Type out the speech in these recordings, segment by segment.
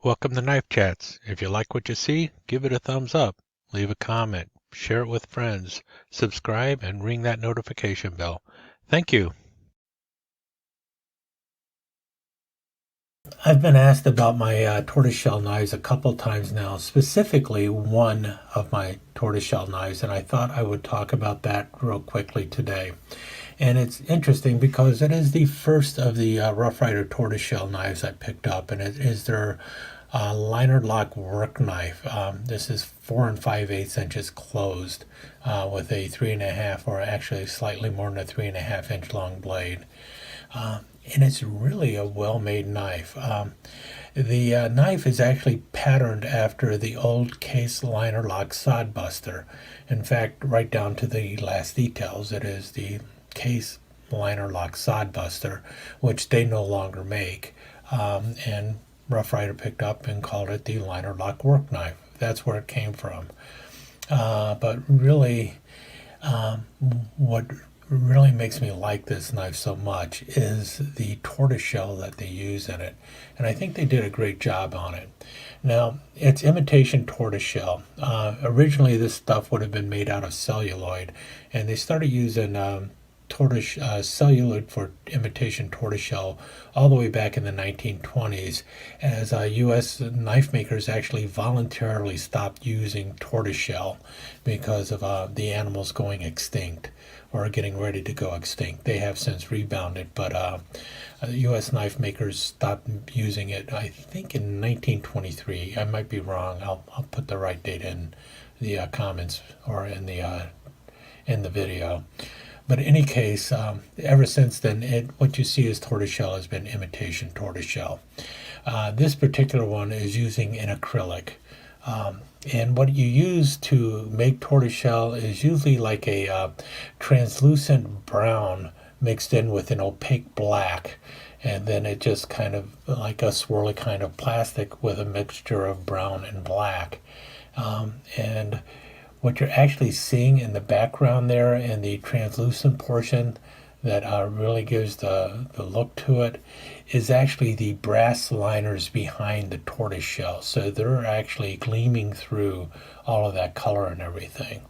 Welcome to Knife Chats. If you like what you see, give it a thumbs up, leave a comment, share it with friends, subscribe, and ring that notification bell. Thank you. I've been asked about my tortoiseshell knives a couple times now, specifically one of my tortoiseshell knives, and I thought I would talk about that real quickly today. And it's interesting because it is the first of the Rough Rider tortoiseshell knives I picked up, and it is their liner lock work knife. This is 4 5/8 inches closed with a 3.5, or actually slightly more than a 3.5 inch long blade. And it's really a well-made knife. The knife is actually patterned after the old case liner lock sodbuster. In fact, right down to the last details, it is the case liner lock sodbuster, which they no longer make. And Rough Rider picked up and called it the liner lock work knife. That's where it came from. But really, what really makes me like this knife so much is the tortoise shell that they use in it. And I think they did a great job on it. Now, it's imitation tortoise shell. Originally, this stuff would have been made out of celluloid, and they started using tortoise celluloid for imitation tortoiseshell all the way back in the 1920s, as U.S. knife makers actually voluntarily stopped using tortoiseshell because of the animals going extinct or getting ready to go extinct. They have since rebounded, but U.S. knife makers stopped using it, I think, in 1923. I might be wrong. I'll put the right date in the comments or in the video. But in any case, ever since then, what you see as tortoiseshell has been imitation tortoiseshell. This particular one is using an acrylic. And what you use to make tortoiseshell is usually like a translucent brown mixed in with an opaque black. And then it just kind of like a swirly kind of plastic with a mixture of brown and black. And what you're actually seeing in the background there in the translucent portion that really gives the look to it is actually the brass liners behind the tortoise shell. So they're actually gleaming through all of that color and everything.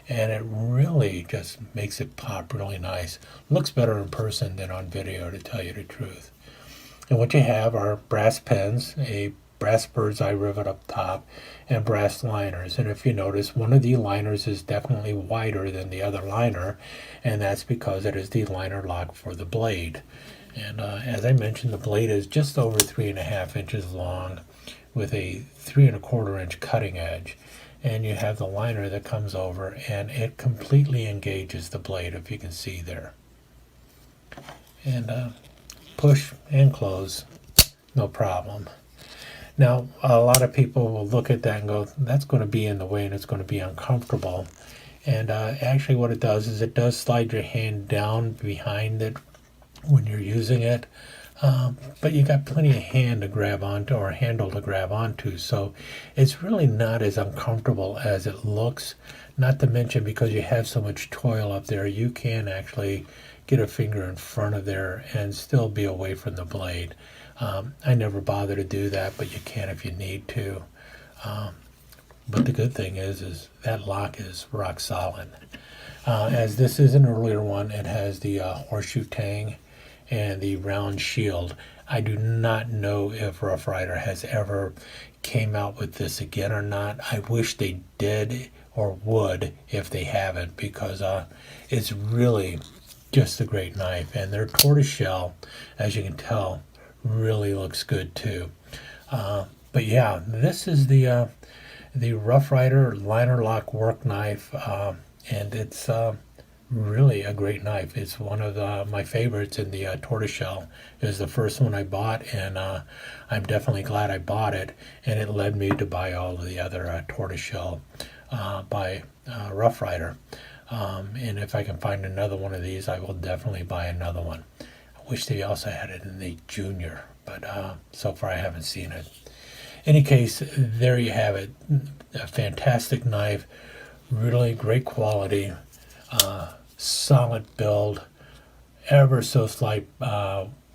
And it really just makes it pop really nice. Looks better in person than on video, to tell you the truth. And what you have are brass pens, a brass bird's eye rivet up top, and brass liners. And if you notice, one of the liners is definitely wider than the other liner, and that's because it is the liner lock for the blade. And as I mentioned, the blade is just over 3.5 inches long with a 3.25 inch cutting edge. And you have the liner that comes over, and it completely engages the blade, if you can see there. And push and close, no problem. Now, a lot of people will look at that and go, that's going to be in the way and it's going to be uncomfortable. And actually what it does is it does slide your hand down behind it when you're using it. But you got plenty of hand to grab onto, or handle to grab onto. So it's really not as uncomfortable as it looks. Not to mention, because you have so much toil up there, you can actually get a finger in front of there and still be away from the blade. I never bother to do that, but you can if you need to. But the good thing is that lock is rock solid. As this is an earlier one, it has the horseshoe tang and the round shield. I do not know if Rough Rider has ever came out with this again or not. I wish they did or would if they haven't, because it's really just a great knife. And their tortoise shell, as you can tell, really looks good too. But yeah, this is the Rough Rider liner lock work knife, and it's really a great knife. It's one of my favorites in the tortoiseshell. It was the first one I bought, and I'm definitely glad I bought it, and it led me to buy all of the other tortoiseshell by Rough Rider. And if I can find another one of these, I will definitely buy another one. I wish they also had it in the junior, but so far I haven't seen it. In any case, there you have it. A fantastic knife, really great quality, solid build, ever so slight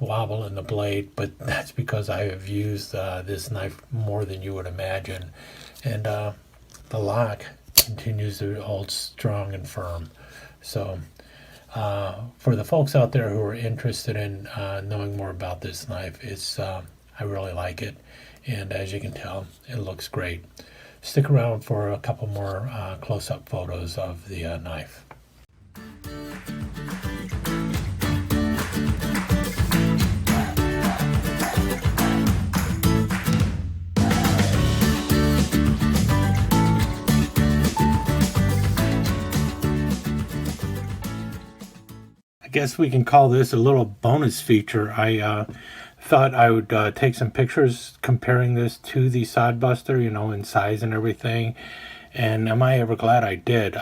wobble in the blade, but that's because I have used this knife more than you would imagine. And the lock continues to hold strong and firm. So for the folks out there who are interested in knowing more about this knife, I really like it, and as you can tell, it looks great. Stick around for a couple more close-up photos of the knife. I guess we can call this a little bonus feature. I thought I would take some pictures comparing this to the sodbuster, in size and everything. And am I ever glad I did?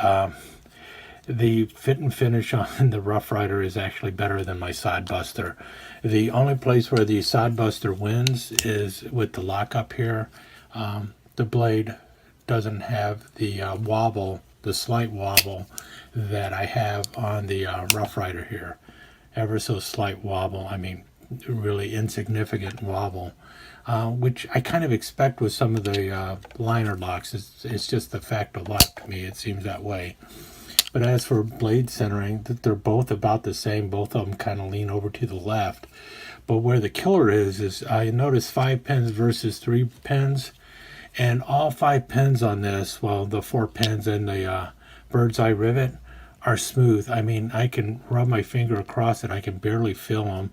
The fit and finish on the Rough Rider is actually better than my sodbuster. The only place where the sodbuster wins is with the lockup here. The blade doesn't have the wobble, the slight wobble that I have on the Rough Rider here. Ever so slight wobble. I mean, really insignificant wobble, which I kind of expect with some of the liner locks. It's just the fact of life to me. It seems that way. But as for blade centering, they're both about the same. Both of them kind of lean over to the left. But where the killer is I notice 5 pins versus 3 pins. And all 5 pins on this, well, the 4 pins and the bird's eye rivet are smooth. I mean, I can rub my finger across it. I can barely feel them.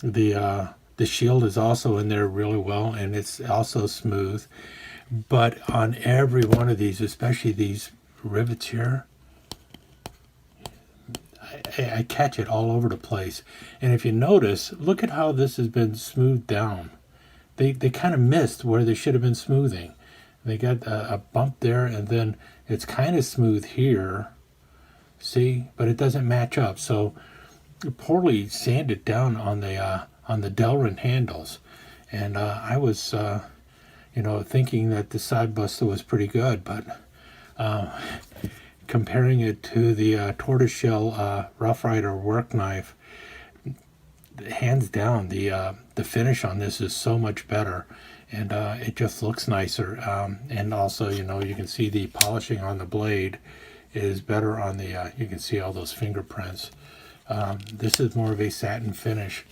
The shield is also in there really well, and it's also smooth. But on every one of these, especially these rivets here, I catch it all over the place. And if you notice, look at how this has been smoothed down. They kind of missed where they should have been smoothing. They got a bump there, and then it's kind of smooth here. See, but it doesn't match up. So poorly sanded down on the Delrin handles, and I was thinking that the sodbuster was pretty good, but comparing it to the Tortoise Shell Rough Rider work knife, hands down the finish on this is so much better, and it just looks nicer, and also you can see the polishing on the blade is better on the you can see all those fingerprints. This is more of a satin finish.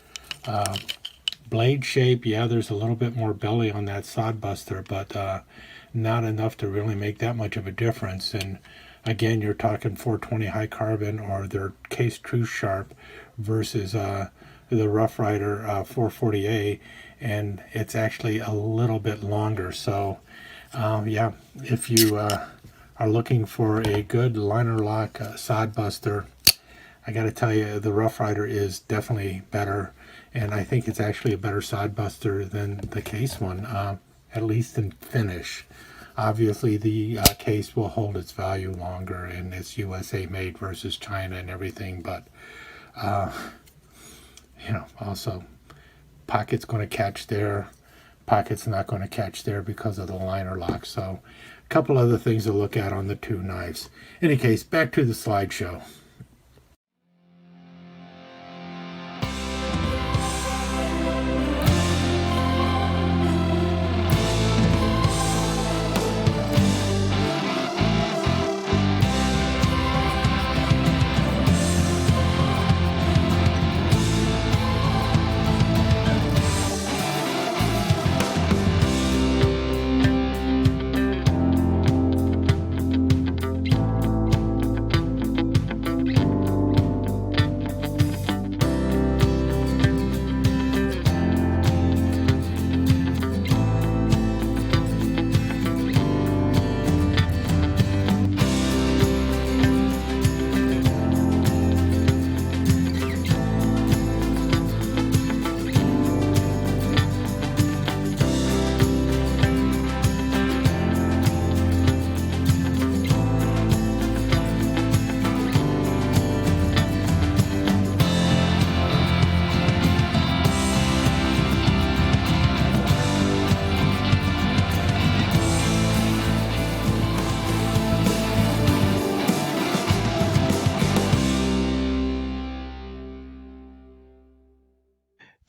Blade shape, yeah, there's a little bit more belly on that sodbuster, but not enough to really make that much of a difference. And again, you're talking 420 high carbon or their case true sharp versus the Rough Rider 440A, and it's actually a little bit longer. So yeah, if you are looking for a good liner lock sodbuster, I got to tell you, the Rough Rider is definitely better, and I think it's actually a better sodbuster than the case one, at least in finish. Obviously, the case will hold its value longer, and it's USA made versus China and everything, but also pocket's going to catch there, pocket's not going to catch there because of the liner lock. So a couple other things to look at on the two knives. In any case, back to the slideshow.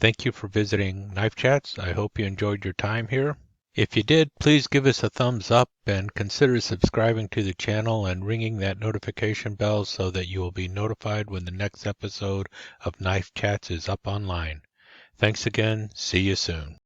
Thank you for visiting Knife Chats. I hope you enjoyed your time here. If you did, please give us a thumbs up and consider subscribing to the channel and ringing that notification bell so that you will be notified when the next episode of Knife Chats is up online. Thanks again. See you soon.